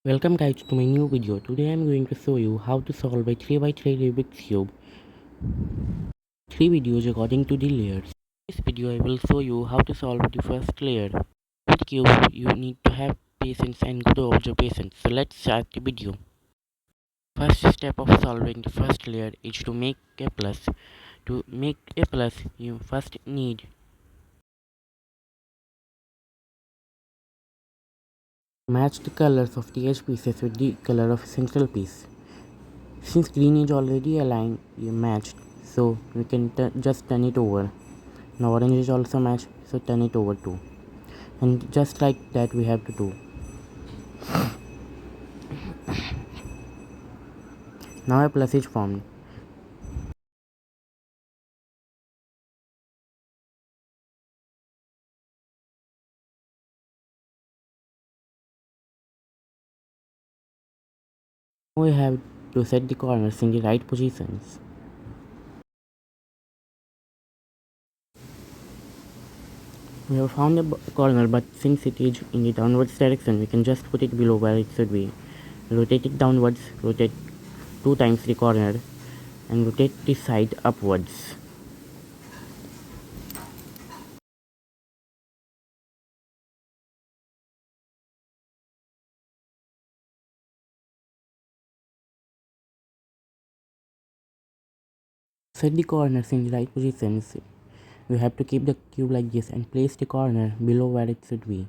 Welcome guys to my new video. Today I am going to show you how to solve a 3x3 Rubik's Cube. 3 videos according to the layers. In this video I will show you how to solve the first layer. With cube you need to have patience and good observation. So let's start the video. First step of solving the first layer is to make a plus. To make a plus you first need match the colors of the edge pieces with the color of central piece. Since green is already aligned, matched, so we can just turn it over. Now orange is also matched, so turn it over too. And just like that we have to do. Now a plus is formed. Now we have to set the corners in the right positions. We have found a corner, but since it is in the downwards direction, we can just put it below where it should be. Rotate it downwards, rotate 2 times the corner, and rotate the side upwards. Set the corners in the right positions. We have to keep the cube like this and place the corner below where it should be.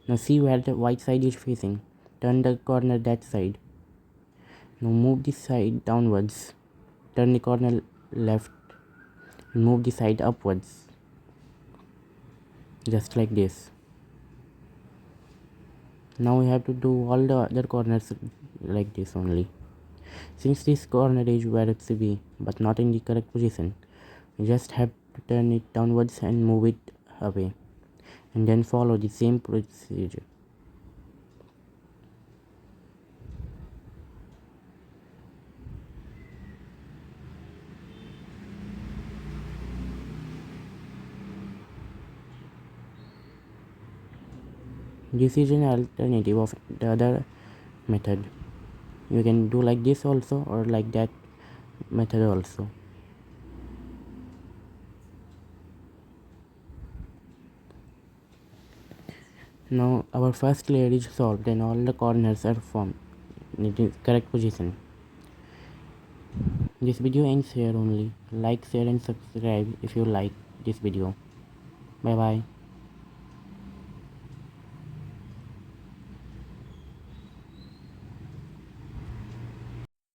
Now see where the white side is facing. Turn the corner that side. Now move the side downwards. Turn the corner left and move the side upwards. Just like this. Now we have to do all the other corners like this only. Since this corner is where it should be but not in the correct position, we just have to turn it downwards and move it away. And then follow the same procedure. This is an alternative of the other method. You can do like this also or like that method also. Now our first layer is solved and all the corners are formed in the correct position. This video ends here only. Like, share and subscribe if you like this video. Bye bye.